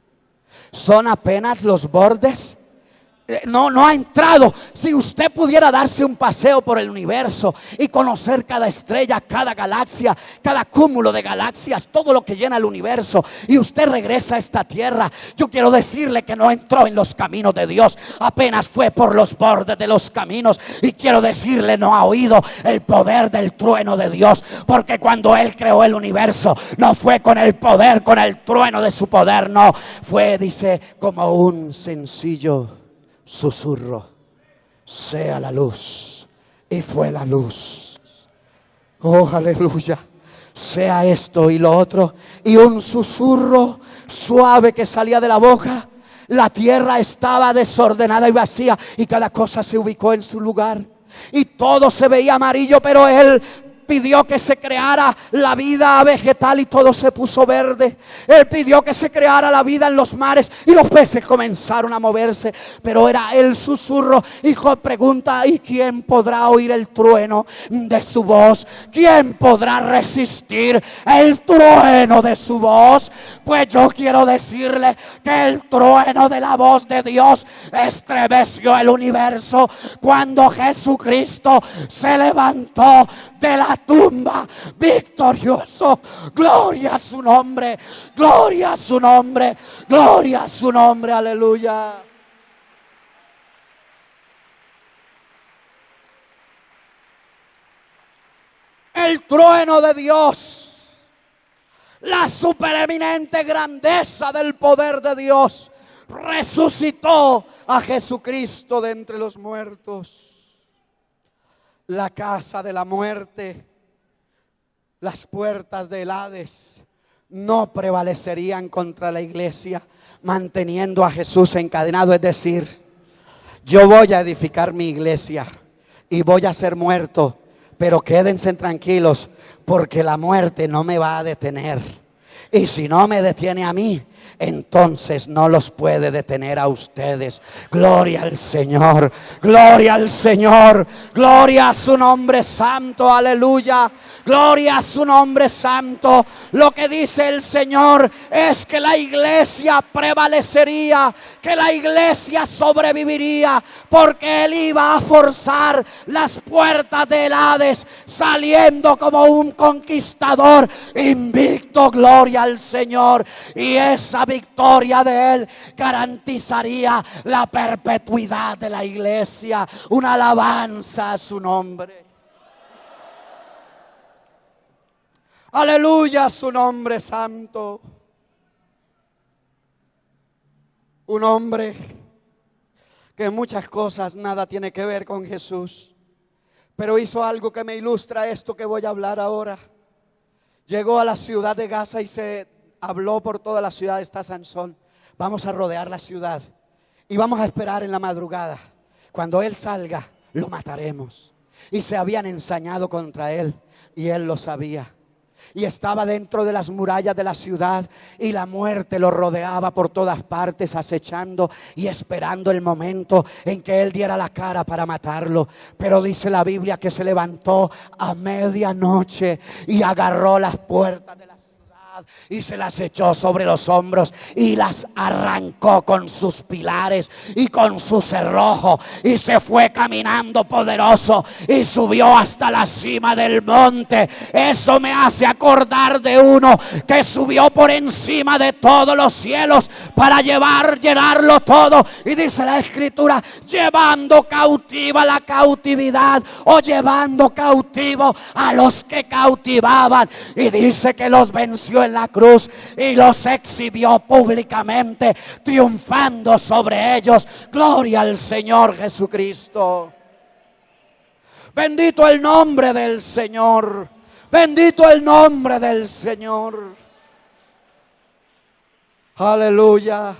Son apenas los bordes. No ha entrado. Si usted pudiera darse un paseo por el universo y conocer cada estrella, cada galaxia, cada cúmulo de galaxias, todo lo que llena el universo, y usted regresa a esta tierra, yo quiero decirle que no entró en los caminos de Dios, apenas fue por los bordes de los caminos. Y quiero decirle, no ha oído el poder del trueno de Dios, porque cuando Él creó el universo, no fue con el poder, con el trueno de su poder, no, fue, dice, como un sencillo susurro: sea la luz, y fue la luz. Oh, aleluya. Sea esto y lo otro, y un susurro suave que salía de la boca. La tierra estaba desordenada y vacía, y cada cosa se ubicó en su lugar, y todo se veía amarillo, pero Él pidió que se creara la vida vegetal y todo se puso verde. Él pidió que se creara la vida en los mares y los peces comenzaron a moverse, pero era el susurro. Y Job pregunta: ¿y quién podrá oír el trueno de su voz? ¿Quién podrá resistir el trueno de su voz? Pues yo quiero decirle que el trueno de la voz de Dios estremeció el universo cuando Jesucristo se levantó de la tumba victorioso. Gloria a su nombre, gloria a su nombre, gloria a su nombre, aleluya. El trueno de Dios, la supereminente grandeza del poder de Dios, resucitó a Jesucristo de entre los muertos. La casa de la muerte, las puertas del Hades no prevalecerían contra la iglesia, manteniendo a Jesús encadenado. Es decir, yo voy a edificar mi iglesia y voy a ser muerto, pero quédense tranquilos, porque la muerte no me va a detener. Y si no me detiene a mí, entonces no los puede detener a ustedes. Gloria al Señor, gloria al Señor, gloria a su nombre santo, aleluya, gloria a su nombre santo. Lo que dice el Señor es que la iglesia prevalecería, que la iglesia sobreviviría, porque Él iba a forzar las puertas del Hades, saliendo como un conquistador invicto. Gloria al Señor. Y esa victoria de Él garantizaría la perpetuidad de la iglesia. Una alabanza a su nombre. Aleluya a su nombre santo. Un hombre que en muchas cosas nada tiene que ver con Jesús, pero hizo algo que me ilustra esto que voy a hablar ahora. Llegó a la ciudad de Gaza y se habló por toda la ciudad. Está Sansón: vamos a rodear la ciudad y vamos a esperar en la madrugada. Cuando él salga, lo mataremos. Y se habían ensañado contra él, y él lo sabía. Y estaba dentro de las murallas de la ciudad, y la muerte lo rodeaba por todas partes, acechando y esperando el momento en que él diera la cara para matarlo. Pero dice la Biblia que se levantó a medianoche y agarró las puertas de la ciudad y se las echó sobre los hombros y las arrancó con sus pilares y con su cerrojo, y se fue caminando poderoso y subió hasta la cima del monte. Eso me hace acordar de uno que subió por encima de todos los cielos para llenarlo todo, y dice la escritura, llevando cautiva la cautividad, o llevando cautivo a los que cautivaban, y dice que los venció en la cruz y los exhibió públicamente, triunfando sobre ellos. Gloria al Señor Jesucristo. Bendito el nombre del Señor. Bendito el nombre del Señor. Aleluya.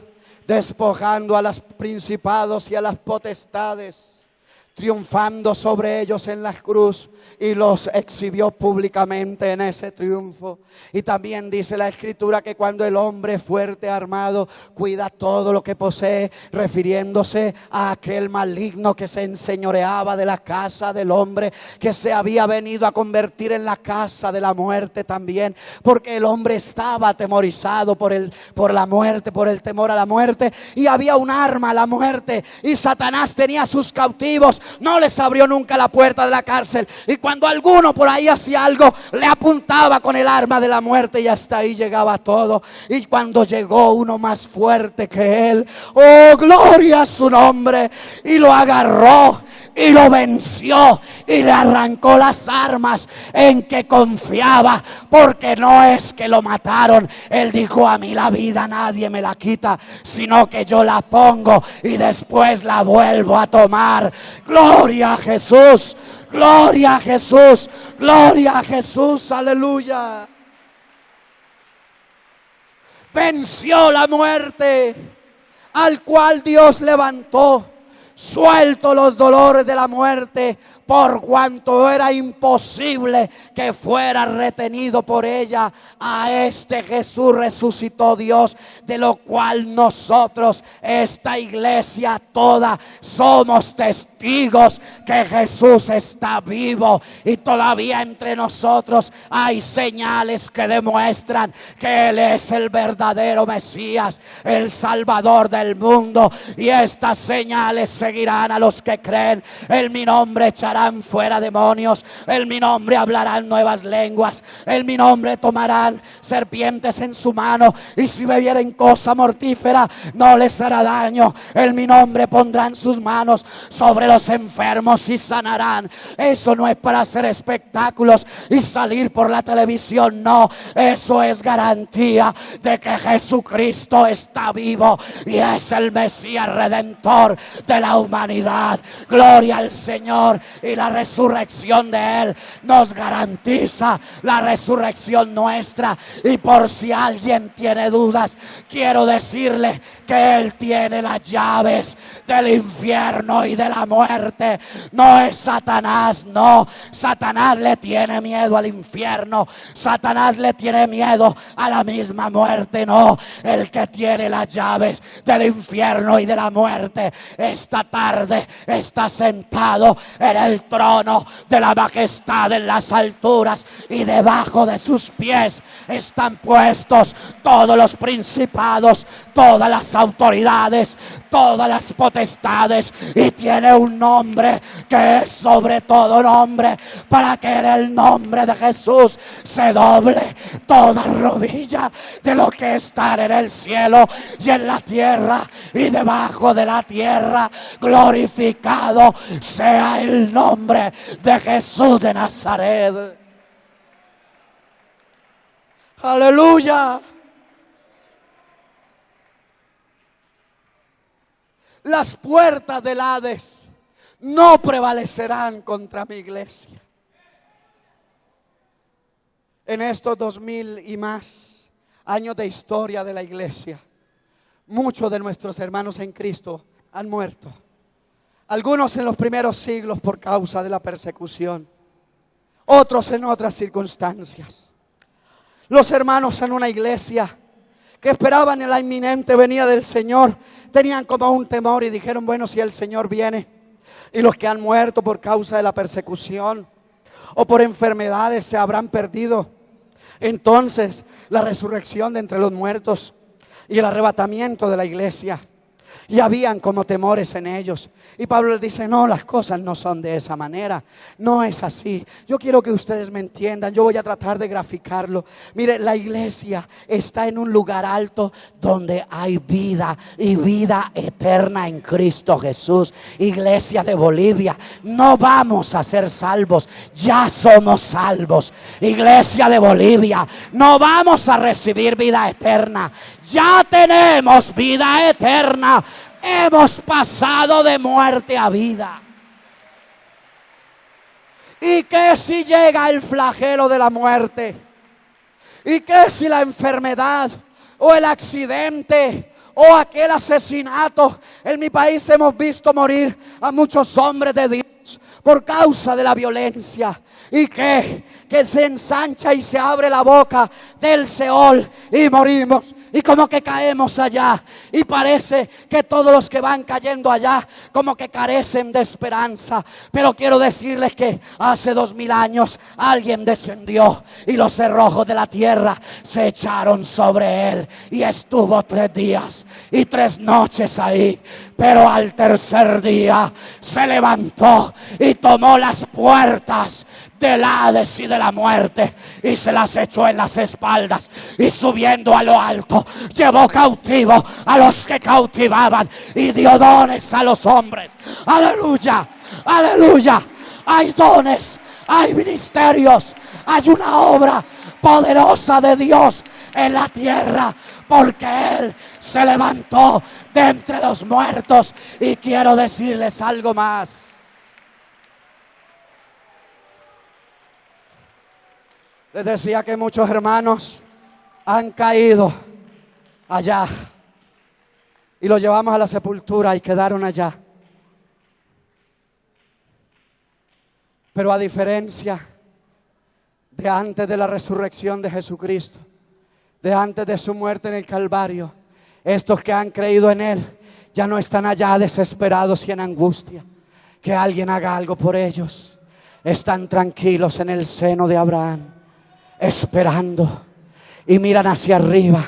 Despojando a los principados y a las potestades, triunfando sobre ellos en la cruz, y los exhibió públicamente en ese triunfo. Y también dice la escritura que cuando el hombre fuerte armado cuida todo lo que posee, refiriéndose a aquel maligno que se enseñoreaba de la casa del hombre, que se había venido a convertir en la casa de la muerte también, porque el hombre estaba atemorizado por la muerte, por el temor a la muerte, y había un arma, la muerte, y Satanás tenía sus cautivos. No les abrió nunca la puerta de la cárcel, y cuando alguno por ahí hacía algo, le apuntaba con el arma de la muerte, y hasta ahí llegaba todo. Y cuando llegó uno más fuerte que él, oh, gloria a su nombre, y lo agarró y lo venció y le arrancó las armas en que confiaba, porque no es que lo mataron. Él dijo, a mí la vida nadie me la quita, sino que yo la pongo y después la vuelvo a tomar. Gloria a Jesús, gloria a Jesús, gloria a Jesús, aleluya. Venció la muerte, al cual Dios levantó, suelto los dolores de la muerte, por cuanto era imposible que fuera retenido por ella. A este Jesús resucitó Dios, de lo cual nosotros, esta iglesia toda, somos testigos que Jesús está vivo, y todavía entre nosotros hay señales que demuestran que Él es el verdadero Mesías, el Salvador del mundo. Y estas señales seguirán a los que creen. En mi nombre echarán fuera demonios, en mi nombre hablarán nuevas lenguas, en mi nombre tomarán serpientes en su mano, y si bebieren cosa mortífera no les hará daño. En mi nombre pondrán sus manos sobre los enfermos y sanarán. Eso no es para hacer espectáculos y salir por la televisión, no. Eso es garantía de que Jesucristo está vivo y es el Mesías redentor de la humanidad. Gloria al Señor. Y la resurrección de Él nos garantiza la resurrección nuestra. Y por si alguien tiene dudas, quiero decirle que Él tiene las llaves del infierno y de la muerte. No es Satanás, no. Satanás le tiene miedo al infierno, Satanás le tiene miedo a la misma muerte, no. El que tiene las llaves del infierno y de la muerte esta tarde está sentado en el trono de la majestad en las alturas, y debajo de sus pies están puestos todos los principados, todas las autoridades, todas las potestades, y tiene un nombre que es sobre todo nombre, para que en el nombre de Jesús se doble toda rodilla de lo que está en el cielo y en la tierra y debajo de la tierra. Glorificado sea el nombre de Jesús de Nazaret. Aleluya. Las puertas del Hades no prevalecerán contra mi iglesia. En estos 2000 y más años de historia de la iglesia, muchos de nuestros hermanos en Cristo han muerto. Algunos en los primeros siglos por causa de la persecución, otros en otras circunstancias. Los hermanos en una iglesia que esperaban en la inminente venida del Señor tenían como un temor y dijeron, bueno, si el Señor viene. Y los que han muerto por causa de la persecución o por enfermedades se habrán perdido. Entonces, la resurrección de entre los muertos y el arrebatamiento de la iglesia, y habían como temores en ellos. Y Pablo les dice: no, las cosas no son de esa manera, no es así. Yo quiero que ustedes me entiendan, yo voy a tratar de graficarlo. Mire, la iglesia está en un lugar alto donde hay vida y vida eterna en Cristo Jesús. Iglesia de Bolivia, no vamos a ser salvos, ya somos salvos. Iglesia de Bolivia, no vamos a recibir vida eterna, ya tenemos vida eterna. Hemos pasado de muerte a vida. ¿Y qué si llega el flagelo de la muerte? ¿Y qué si la enfermedad o el accidente o aquel asesinato? En mi país hemos visto morir a muchos hombres de Dios por causa de la violencia. ¿Y qué? Que se ensancha y se abre la boca del Seol y morimos. Y como que caemos allá. Y parece que todos los que van cayendo allá como que carecen de esperanza. Pero quiero decirles que hace 2000 años alguien descendió y los cerrojos de la tierra se echaron sobre él. Y estuvo 3 días y 3 noches ahí. Pero al tercer día se levantó y tomó las puertas del Hades y de la muerte y se las echó en las espaldas, y subiendo a lo alto llevó cautivo a los que cautivaban y dio dones a los hombres. Aleluya, aleluya. Hay dones, hay ministerios, hay una obra poderosa de Dios en la tierra, porque Él se levantó de entre los muertos. Y quiero decirles algo más. Les decía que muchos hermanos han caído allá y los llevamos a la sepultura y quedaron allá. Pero a diferencia de antes de la resurrección de Jesucristo, de antes de su muerte en el Calvario, estos que han creído en Él ya no están allá desesperados y en angustia que alguien haga algo por ellos. Están tranquilos en el seno de Abraham, esperando, y miran hacia arriba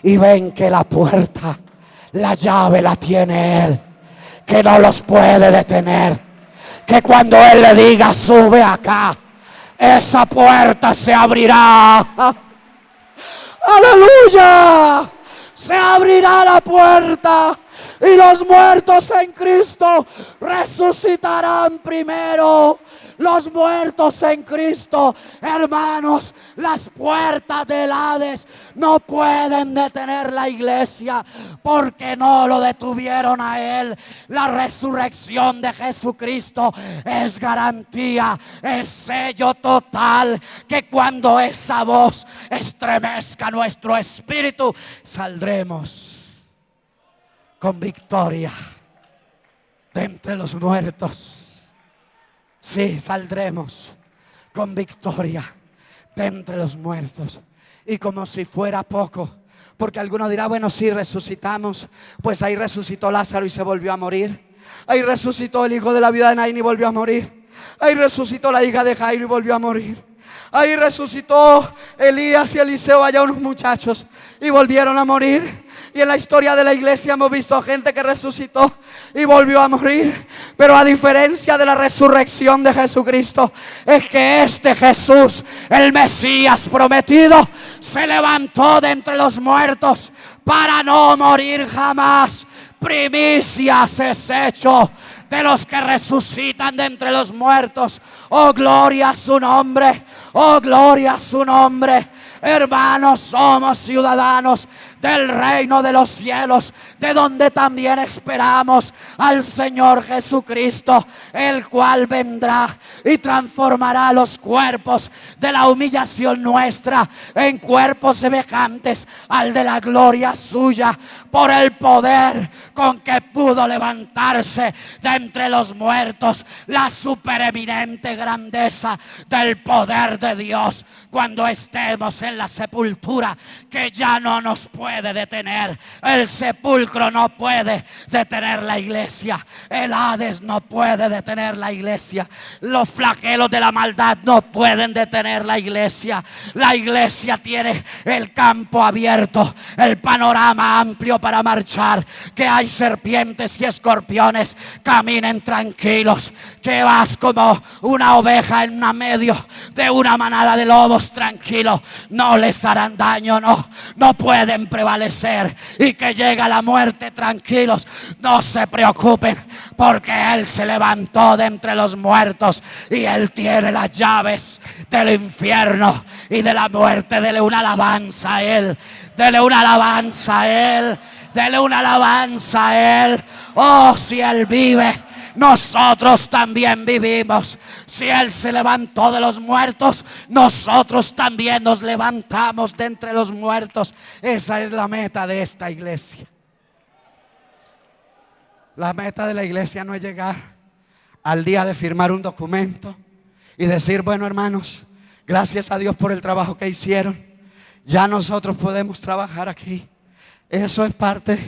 y ven que la puerta, la llave la tiene Él, que no los puede detener, que cuando Él le diga sube acá, esa puerta se abrirá. Aleluya, se abrirá la puerta y los muertos en Cristo resucitarán primero. Los muertos en Cristo, hermanos, las puertas del Hades no pueden detener la iglesia, porque no lo detuvieron a Él. La resurrección de Jesucristo es garantía, es sello total, que cuando esa voz estremezca nuestro espíritu, saldremos con victoria de entre los muertos. Sí, saldremos con victoria de entre los muertos. Y como si fuera poco, porque alguno dirá: bueno, sí, resucitamos. Pues ahí resucitó Lázaro y se volvió a morir. Ahí resucitó el hijo de la viuda de Naín y volvió a morir. Ahí resucitó la hija de Jairo y volvió a morir. Ahí resucitó Elías y Eliseo, allá unos muchachos, y volvieron a morir. Y en la historia de la iglesia hemos visto a gente que resucitó y volvió a morir. Pero a diferencia de la resurrección de Jesucristo, es que este Jesús, el Mesías prometido, se levantó de entre los muertos para no morir jamás. Primicias es hecho de los que resucitan de entre los muertos. Oh, gloria a su nombre. Oh, gloria a su nombre. Hermanos, somos ciudadanos del reino de los cielos, de donde también esperamos al Señor Jesucristo, el cual vendrá y transformará los cuerpos de la humillación nuestra en cuerpos semejantes al de la gloria suya, por el poder con que pudo levantarse de entre los muertos. La supereminente grandeza del poder de Dios cuando estemos en la sepultura, que ya no nos puede puede detener. El sepulcro no puede detener la iglesia. El Hades no puede detener la iglesia. Los flagelos de la maldad no pueden detener la iglesia. La iglesia tiene el campo abierto, el panorama amplio para marchar. Que hay serpientes y escorpiones, caminen tranquilos. Que vas como una oveja en medio de una manada de lobos, tranquilo. No les harán daño, no pueden prevalecer. Y que llega la muerte, tranquilos, no se preocupen, porque Él se levantó de entre los muertos y Él tiene las llaves del infierno y de la muerte. Dele una alabanza a Él, dele una alabanza a Él, dele una alabanza a Él. Oh, si Él vive, nosotros también vivimos. Si Él se levantó de los muertos, nosotros también nos levantamos de entre los muertos. Esa es la meta de esta iglesia. La meta de la iglesia no es llegar al día de firmar un documento y decir, bueno, hermanos, gracias a Dios por el trabajo que hicieron, ya nosotros podemos trabajar aquí. Eso es parte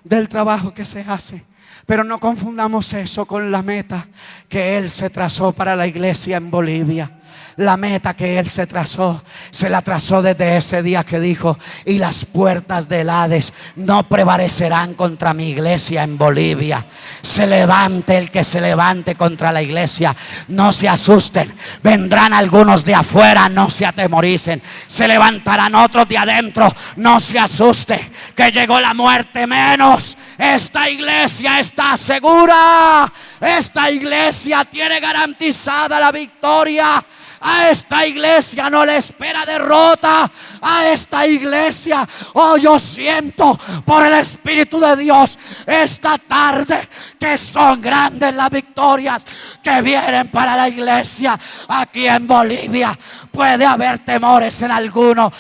del trabajo que se hace. Pero no confundamos eso con la meta que Él se trazó para la iglesia en Bolivia. La meta que Él se trazó, se la trazó desde ese día que dijo: y las puertas del Hades no prevalecerán contra mi iglesia en Bolivia. Se levante el que se levante contra la iglesia, no se asusten. Vendrán algunos de afuera, no se atemoricen. Se levantarán otros de adentro, no se asuste. Que llegó la muerte, menos. Esta iglesia está segura. Esta iglesia tiene garantizada la victoria. A esta iglesia no le espera derrota. A esta iglesia, oh, yo siento por el Espíritu de Dios esta tarde que son grandes las victorias que vienen para la iglesia aquí en Bolivia. Puede haber temores en alguno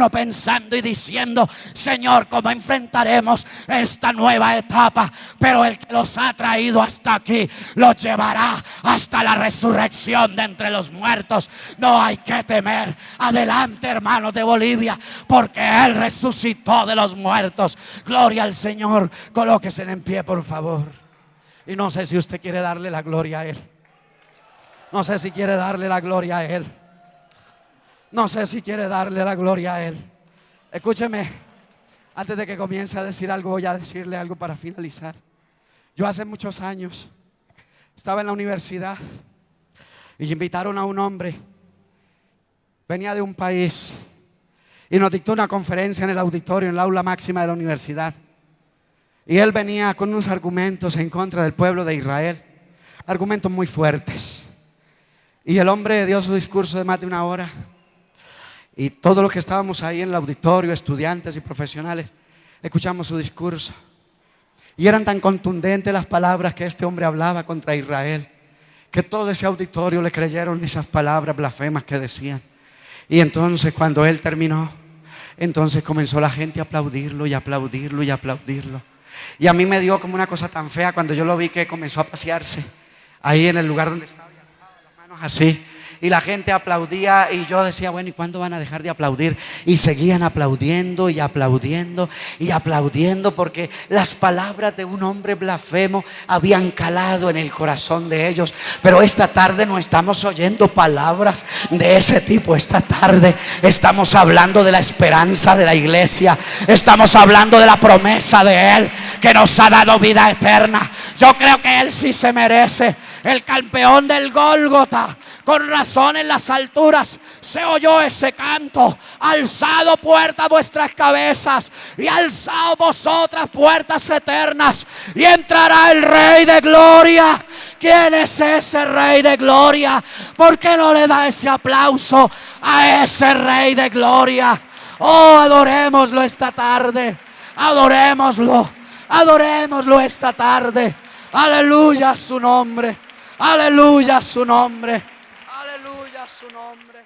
pensando y diciendo: Señor, ¿cómo enfrentaremos esta nueva etapa? Pero el que los ha traído hasta aquí los llevará hasta la resurrección de entre los muertos. No hay que temer. Adelante, hermanos de Bolivia, porque Él resucitó de los muertos. Gloria al Señor. Colóquese en pie, por favor. Y no sé si usted quiere darle la gloria a Él. No sé si quiere darle la gloria a Él. No sé si quiere darle la gloria a Él. Escúcheme, antes de que comience a decir algo, voy a decirle algo para finalizar. Yo hace muchos años estaba en la universidad y invitaron a un hombre. Venía de un país y nos dictó una conferencia en el auditorio, en el aula máxima de la universidad. Y él venía con unos argumentos en contra del pueblo de Israel, argumentos muy fuertes. Y el hombre dio su discurso de más de una hora. Y todos los que estábamos ahí en el auditorio, estudiantes y profesionales, escuchamos su discurso. Y eran tan contundentes las palabras que este hombre hablaba contra Israel, que todo ese auditorio le creyeron esas palabras blasfemas que decían. Y entonces cuando él terminó, entonces comenzó la gente a aplaudirlo y aplaudirlo y aplaudirlo. Y a mí me dio como una cosa tan fea cuando yo lo vi que comenzó a pasearse ahí en el lugar donde estaba, y alzaba las manos así. Y la gente aplaudía y yo decía, bueno, ¿y cuándo van a dejar de aplaudir? Y seguían aplaudiendo y aplaudiendo y aplaudiendo, porque las palabras de un hombre blasfemo habían calado en el corazón de ellos. Pero esta tarde no estamos oyendo palabras de ese tipo. Esta tarde estamos hablando de la esperanza de la iglesia. Estamos hablando de la promesa de Él, que nos ha dado vida eterna. Yo creo que Él sí se merece. El campeón del Gólgota. Con razón en las alturas se oyó ese canto: alzado puertas vuestras cabezas y alzado vosotras puertas eternas, y entrará el Rey de Gloria. ¿Quién es ese Rey de Gloria? ¿Por qué no le da ese aplauso a ese Rey de Gloria? Oh, adorémoslo esta tarde. Adorémoslo. Adorémoslo esta tarde. Aleluya a su nombre. Aleluya a su nombre. Aleluya a su nombre.